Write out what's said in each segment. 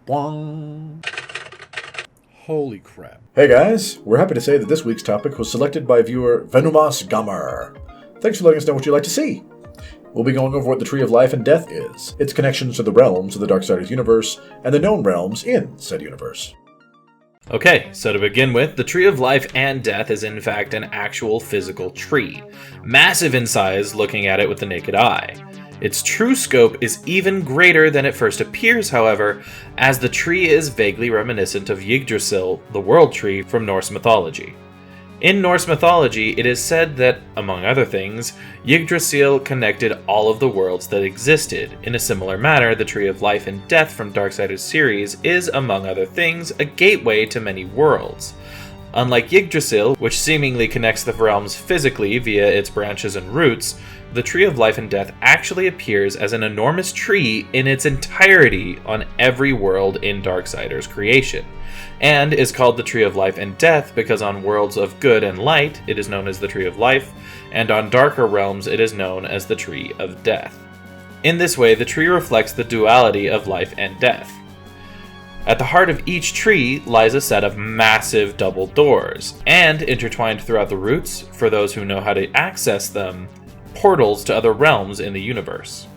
Boing. Holy crap. Hey guys, we're happy to say that this week's topic was selected by viewer Venumas Gamer. Thanks for letting us know what you'd like to see. We'll be going over what the Tree of Life and Death is, its connections to the realms of the Darksiders universe, and the known realms in said universe. Okay, so to begin with, the Tree of Life and Death is in fact an actual physical tree. Massive in size looking at it with the naked eye. Its true scope is even greater than it first appears, however, as the tree is vaguely reminiscent of Yggdrasil, the world tree from Norse mythology. In Norse mythology, it is said that, among other things, Yggdrasil connected all of the worlds that existed. In a similar manner, the Tree of Life and Death from Darksiders series is, among other things, a gateway to many worlds. Unlike Yggdrasil, which seemingly connects the realms physically via its branches and roots, the Tree of Life and Death actually appears as an enormous tree in its entirety on every world in Darksiders creation, and is called the Tree of Life and Death because on worlds of good and light it is known as the Tree of Life, and on darker realms it is known as the Tree of Death. In this way, the tree reflects the duality of life and death. At the heart of each tree lies a set of massive double doors, and intertwined throughout the roots, for those who know how to access them, portals to other realms in the universe.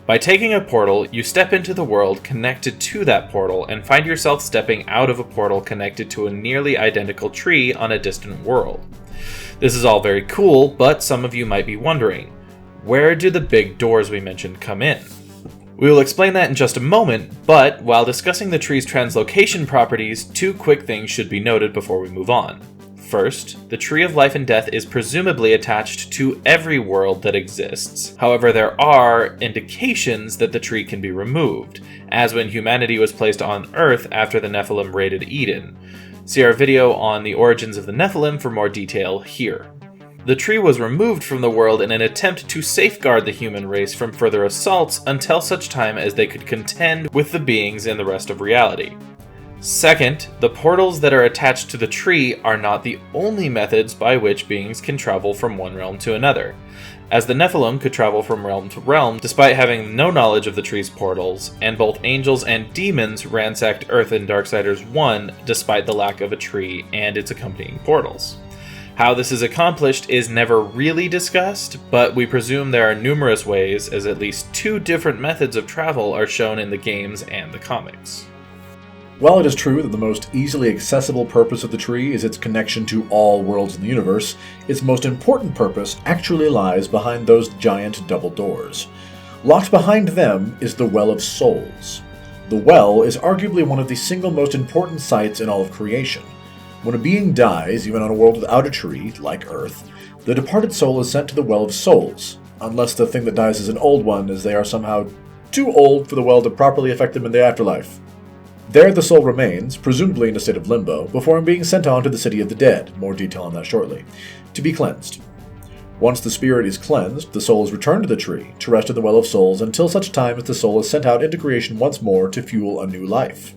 By taking a portal, you step into the world connected to that portal and find yourself stepping out of a portal connected to a nearly identical tree on a distant world. This is all very cool, but some of you might be wondering, where do the big doors we mentioned come in? We will explain that in just a moment, but while discussing the tree's translocation properties, two quick things should be noted before we move on. First, the Tree of Life and Death is presumably attached to every world that exists. However, there are indications that the tree can be removed, as when humanity was placed on Earth after the Nephilim raided Eden. See our video on the origins of the Nephilim for more detail here. The tree was removed from the world in an attempt to safeguard the human race from further assaults until such time as they could contend with the beings in the rest of reality. Second, the portals that are attached to the tree are not the only methods by which beings can travel from one realm to another, as the Nephilim could travel from realm to realm despite having no knowledge of the tree's portals, and both angels and demons ransacked Earth in Darksiders 1 despite the lack of a tree and its accompanying portals. How this is accomplished is never really discussed, but we presume there are numerous ways, as at least two different methods of travel are shown in the games and the comics. While it is true that the most easily accessible purpose of the tree is its connection to all worlds in the universe, its most important purpose actually lies behind those giant double doors. Locked behind them is the Well of Souls. The Well is arguably one of the single most important sites in all of creation. When a being dies, even on a world without a tree, like Earth, the departed soul is sent to the Well of Souls, unless the thing that dies is an old one, as they are somehow too old for the well to properly affect them in the afterlife. There the soul remains, presumably in a state of limbo, before being sent on to the City of the Dead, more detail on that shortly, to be cleansed. Once the spirit is cleansed, the soul is returned to the tree, to rest in the Well of Souls until such time as the soul is sent out into creation once more to fuel a new life.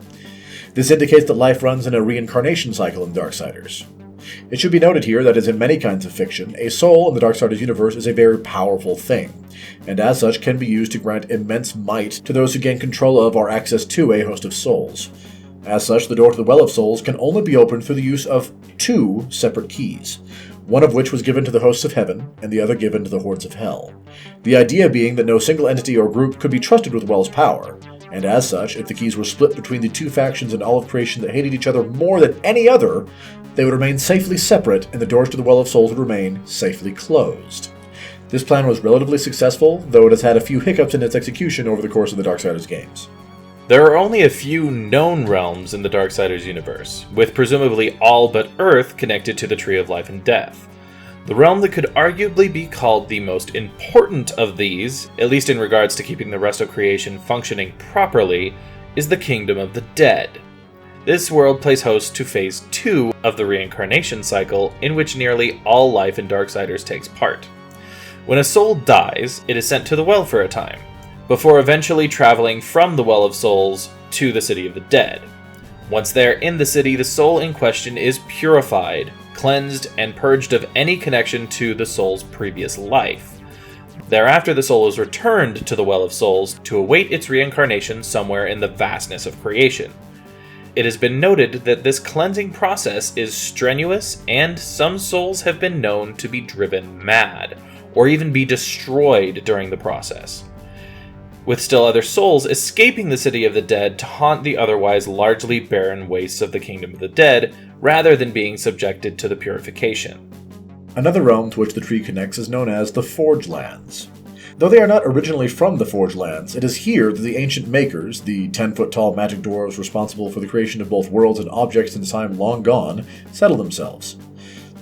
This indicates that life runs in a reincarnation cycle in Darksiders. It should be noted here that as in many kinds of fiction, a soul in the Darksiders universe is a very powerful thing, and as such can be used to grant immense might to those who gain control of or access to a host of souls. As such, the door to the Well of Souls can only be opened through the use of two separate keys, one of which was given to the hosts of heaven, and the other given to the hordes of hell. The idea being that no single entity or group could be trusted with the Well's power, and as such, if the keys were split between the two factions in all of creation that hated each other more than any other, they would remain safely separate, and the doors to the Well of Souls would remain safely closed. This plan was relatively successful, though it has had a few hiccups in its execution over the course of the Darksiders games. There are only a few known realms in the Darksiders universe, with presumably all but Earth connected to the Tree of Life and Death. The realm that could arguably be called the most important of these, at least in regards to keeping the rest of creation functioning properly, is the Kingdom of the Dead. This world plays host to Phase 2 of the reincarnation cycle, in which nearly all life in Darksiders takes part. When a soul dies, it is sent to the Well for a time, before eventually traveling from the Well of Souls to the City of the Dead. Once there in the city, the soul in question is purified, cleansed, and purged of any connection to the soul's previous life. Thereafter, the soul is returned to the Well of Souls to await its reincarnation somewhere in the vastness of creation. It has been noted that this cleansing process is strenuous, and some souls have been known to be driven mad, or even be destroyed during the process, with still other souls escaping the city of the dead to haunt the otherwise largely barren wastes of the kingdom of the dead, rather than being subjected to the purification. Another realm to which the tree connects is known as the Forge Lands. Though they are not originally from the Forge Lands, it is here that the ancient makers, the 10-foot-tall magic dwarves responsible for the creation of both worlds and objects in time long gone, settle themselves.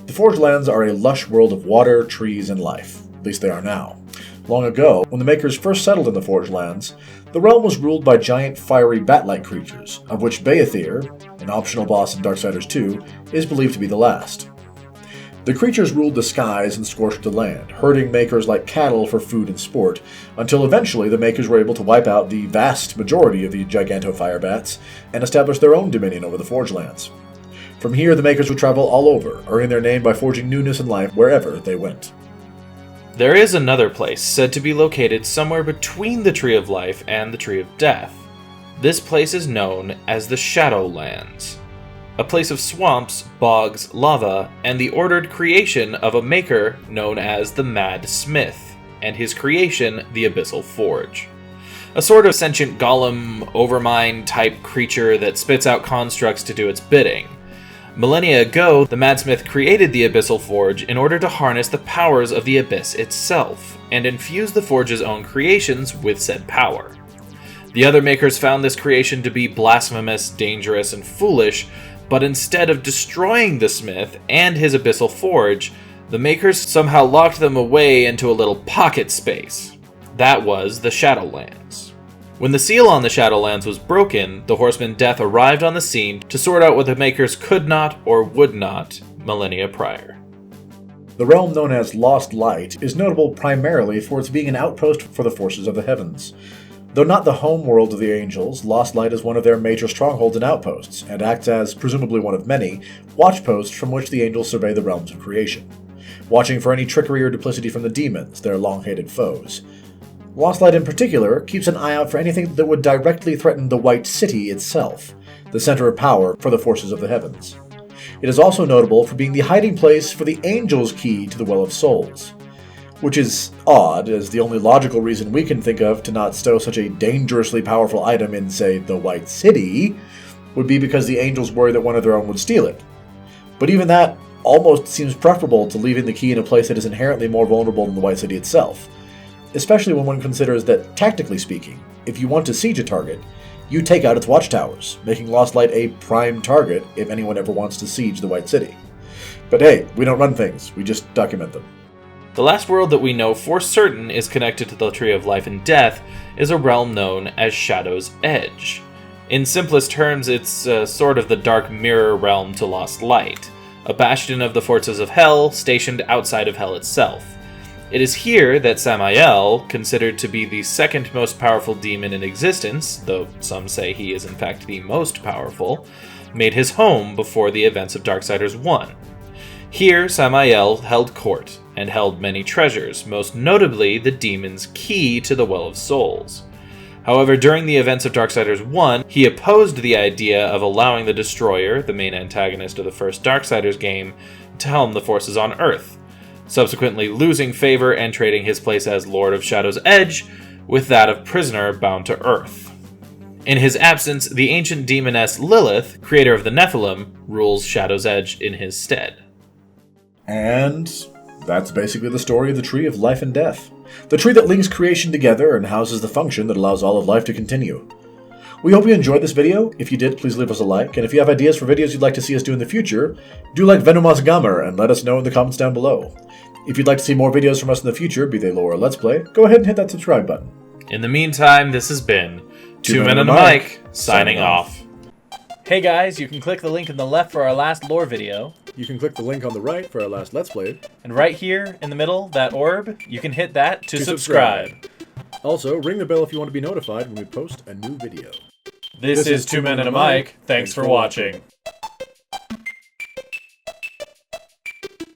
The Forge Lands are a lush world of water, trees, and life. At least they are now. Long ago, when the makers first settled in the Forge Lands, the realm was ruled by giant fiery bat-like creatures, of which Baethir, an optional boss in Darksiders 2, is believed to be the last. The creatures ruled the skies and scorched the land, herding makers like cattle for food and sport, until eventually the makers were able to wipe out the vast majority of the giganto-fire bats and establish their own dominion over the Forge Lands. From here, the makers would travel all over, earning their name by forging newness in life wherever they went. There is another place said to be located somewhere between the Tree of Life and the Tree of Death. This place is known as the Shadowlands, a place of swamps, bogs, lava, and the ordered creation of a maker known as the Mad Smith, and his creation, the Abyssal Forge. A sort of sentient golem, overmind type creature that spits out constructs to do its bidding. Millennia ago, the Madsmith created the Abyssal Forge in order to harness the powers of the Abyss itself, and infuse the Forge's own creations with said power. The other makers found this creation to be blasphemous, dangerous, and foolish, but instead of destroying the Smith and his Abyssal Forge, the makers somehow locked them away into a little pocket space. That was the Shadowlands. When the seal on the Shadowlands was broken, the Horseman Death arrived on the scene to sort out what the makers could not or would not millennia prior. The realm known as Lost Light is notable primarily for its being an outpost for the forces of the heavens. Though not the home world of the angels, Lost Light is one of their major strongholds and outposts, and acts as, presumably one of many, watchposts from which the angels survey the realms of creation, watching for any trickery or duplicity from the demons, their long-hated foes. Lost Light in particular keeps an eye out for anything that would directly threaten the White City itself, the center of power for the forces of the heavens. It is also notable for being the hiding place for the angels' key to the Well of Souls, which is odd, as the only logical reason we can think of to not stow such a dangerously powerful item in, say, the White City, would be because the angels worry that one of their own would steal it. But even that almost seems preferable to leaving the key in a place that is inherently more vulnerable than the White City itself, especially when one considers that, tactically speaking, if you want to siege a target, you take out its watchtowers, making Lost Light a prime target if anyone ever wants to siege the White City. But hey, we don't run things, we just document them. The last world that we know for certain is connected to the Tree of Life and Death is a realm known as Shadow's Edge. In simplest terms, it's sort of the dark mirror realm to Lost Light, a bastion of the forces of Hell stationed outside of Hell itself. It is here that Samael, considered to be the second most powerful demon in existence, though some say he is in fact the most powerful, made his home before the events of Darksiders 1. Here, Samael held court, and held many treasures, most notably the demon's key to the Well of Souls. However, during the events of Darksiders 1, he opposed the idea of allowing the Destroyer, the main antagonist of the first Darksiders game, to helm the forces on Earth, subsequently losing favor and trading his place as Lord of Shadow's Edge with that of prisoner bound to Earth. In his absence, the ancient demoness Lilith, creator of the Nephilim, rules Shadow's Edge in his stead. And that's basically the story of the Tree of Life and Death. The tree that links creation together and houses the function that allows all of life to continue. We hope you enjoyed this video. If you did, please leave us a like, and if you have ideas for videos you'd like to see us do in the future, do like Venomous Gamer and let us know in the comments down below. If you'd like to see more videos from us in the future, be they lore or let's play, go ahead and hit that subscribe button. In the meantime, this has been Two Men and a Mic, signing off. Hey guys, you can click the link in the left for our last lore video. You can click the link on the right for our last Let's Play. And right here in the middle, that orb, you can hit that to subscribe. Also, ring the bell if you want to be notified when we post a new video. This is Two Men and a Mic. Thanks for watching.